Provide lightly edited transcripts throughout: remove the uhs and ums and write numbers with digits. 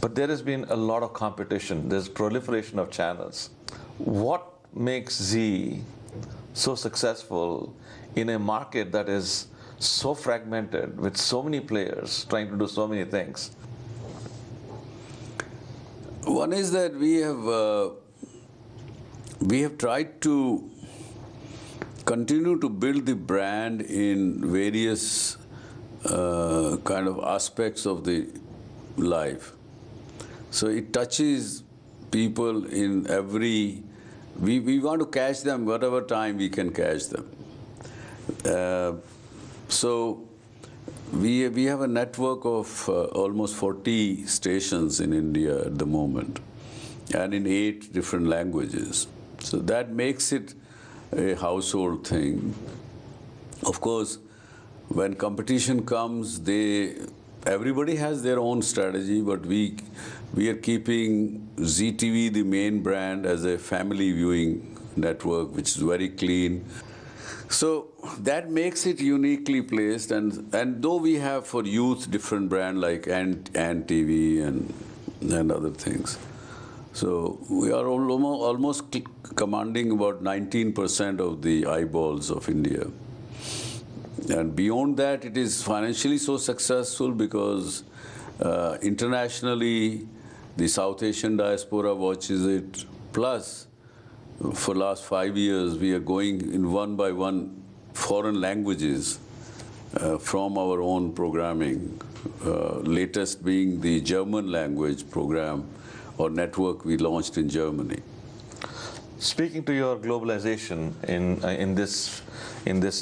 But there has been a lot of competition. There's proliferation of channels. What makes Zee so successful in a market that is so fragmented with so many players trying to do so many things? One is that we have tried to continue to build the brand in various kind of aspects of the life. So it touches people in every. We want to catch them whatever time we can catch them. So we have a network of almost 40 stations in India at the moment, and in 8 different languages. So that makes it a household thing. Of course, when competition comes, everybody has their own strategy, but we are keeping Zee TV, the main brand, as a family viewing network, which is very clean. So that makes it uniquely placed, and though we have for youth different brand like Ant TV and other things. So we are almost commanding about 19% of the eyeballs of India. And beyond that, it is financially so successful because internationally the South Asian diaspora watches it. Plus, for last 5 years, we are going in one by one foreign languages from our own programming. Latest being the German language program or network we launched in Germany. Speaking to your globalization in this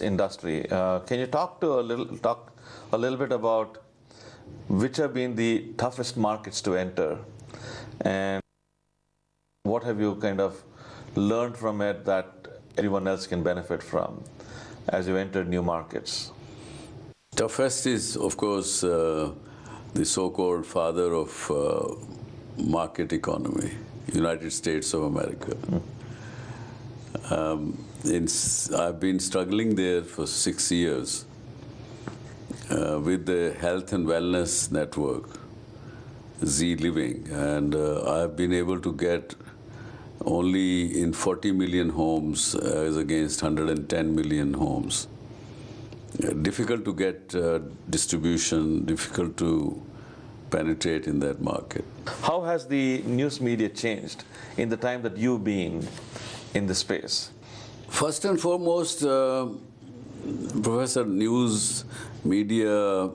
industry, can you talk a little bit about which have been the toughest markets to enter, and what have you kind of learned from it that everyone else can benefit from as you enter new markets? Toughest is, of course, the so-called father of market economy, United States of America. I've been struggling there for 6 years with the health and wellness network, Zee Living, and I've been able to get only in 40 million homes as against 110 million homes. Difficult to get distribution, difficult to penetrate in that market. How has the news media changed in the time that you've been in the space? First and foremost, Professor, news media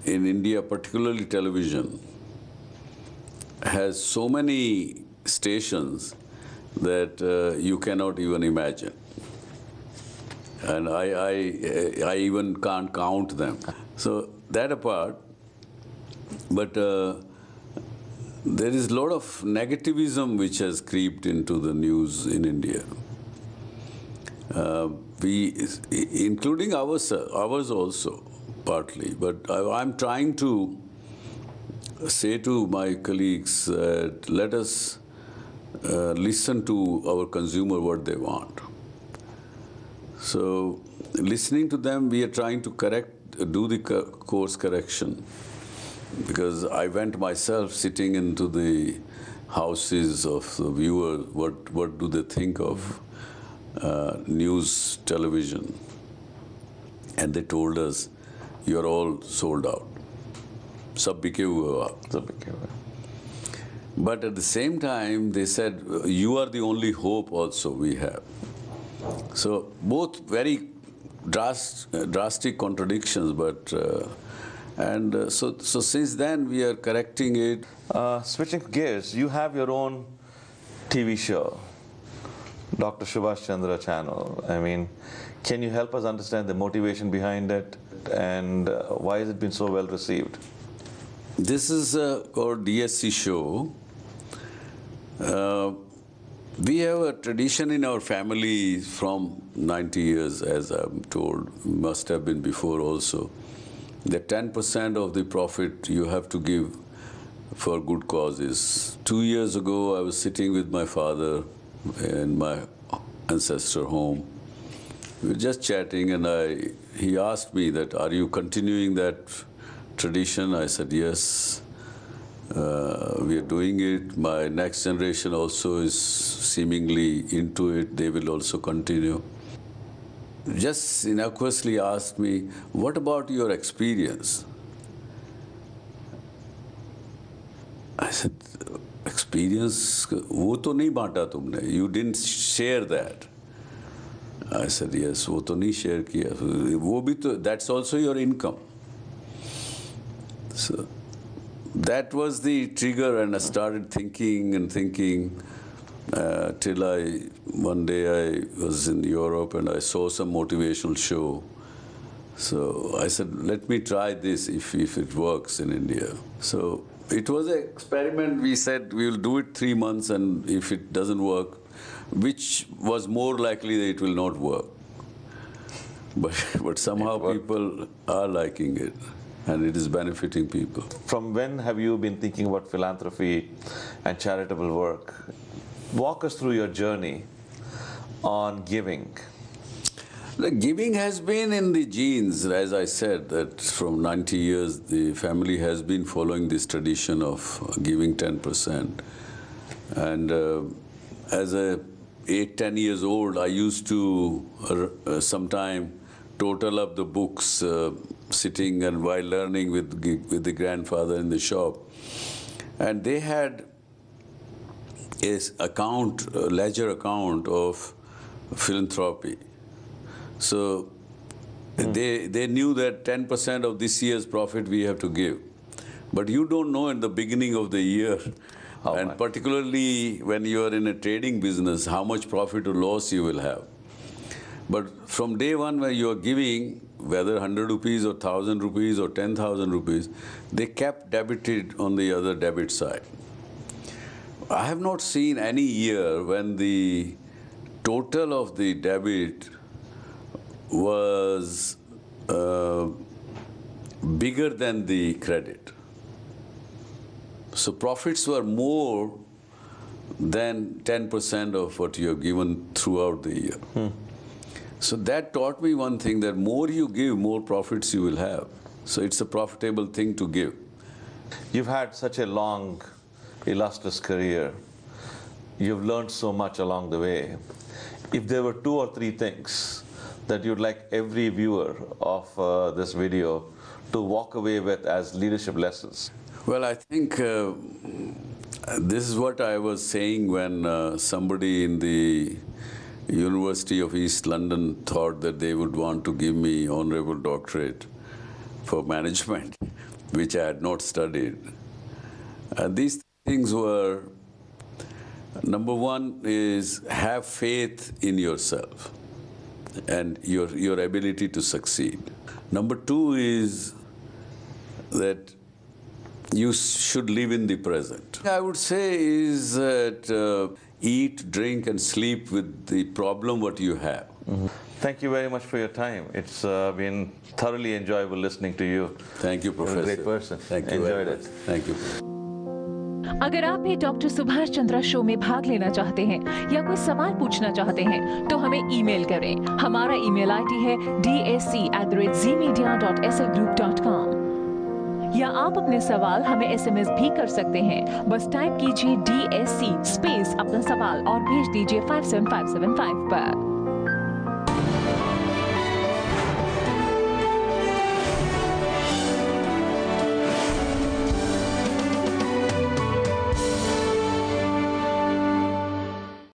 in India, particularly television, has so many stations that you cannot even imagine. And I even can't count them. So that apart, but there is a lot of negativism which has creeped into the news in India. Including ours also, partly. But I'm trying to say to my colleagues that let us listen to our consumer what they want. So listening to them, we are trying to do the course correction. Because I went myself sitting into the houses of the viewers, what do they think of news television? And they told us, you're all sold out. Sab bike hue aap. But at the same time, they said, you are the only hope also we have. So both very drastic contradictions, but so since then we are correcting it. Switching gears, you have your own TV show, Dr. Subhash Chandra channel. I mean, can you help us understand the motivation behind it and why has it been so well received? This is called DSC show. We have a tradition in our family from 90 years, as I'm told, must have been before also, that 10% of the profit you have to give for good causes. 2 years ago, I was sitting with my father in my ancestor home. We were just chatting, and he asked me that, are you continuing that tradition? I said, yes. We are doing it. My next generation also is seemingly into it. They will also continue. Just innocuously asked me, what about your experience? I said, experience, वो तो नहीं बांटा तुमने. You didn't share that. I said, yes, वो तो नहीं share किया. वो भी तो, that's also your income. So that was the trigger, and I started thinking and thinking till one day I was in Europe and I saw some motivational show. So I said, let me try this if it works in India. So it was an experiment. We said we will do it 3 months, and if it doesn't work, which was more likely that it will not work. But somehow people are liking it, and it is benefiting people. From when have you been thinking about philanthropy and charitable work? Walk us through your journey on giving. The giving has been in the genes, as I said, that from 90 years the family has been following this tradition of giving 10%. And as a 8-10 years old, I used to sometime total up the books sitting and while learning with the grandfather in the shop. And they had a ledger account of philanthropy. So they knew that 10% of this year's profit we have to give. But you don't know in the beginning of the year, and particularly when you are in a trading business, how much profit or loss you will have. But from day one when you are giving, whether 100 rupees or 1,000 rupees or 10,000 rupees, they kept debited on the other debit side. I have not seen any year when the total of the debit was bigger than the credit. So profits were more than 10% of what you have given throughout the year. So that taught me one thing, that more you give, more profits you will have. So it's a profitable thing to give. You've had such a long, illustrious career. You've learned so much along the way. If there were 2 or 3 things that you'd like every viewer of this video to walk away with as leadership lessons? Well, I think this is what I was saying when somebody in the University of East London thought that they would want to give me honorable doctorate for management, which I had not studied. These things were, number one is have faith in yourself and your ability to succeed. Number 2 is that you should live in the present. I would say is that eat, drink, and sleep with the problem what you have. Thank you very much for your time. It's been thoroughly enjoyable listening to you. Thank you, Professor. You're a great person. Thank you. Enjoyed it. Thank you. अगर आप भी doctor Subhash Chandra show में भाग लेना चाहते हैं या कोई सवाल पूछना चाहते हैं तो हमें ईमेल करें। हमारा ईमेल आईडी है dsc@zmedia.slgroup.com या आप अपने सवाल हमें SMS भी कर सकते हैं। बस टाइप कीजिए DSC स्पेस अपना सवाल और भेज दीजिए 57575 पर।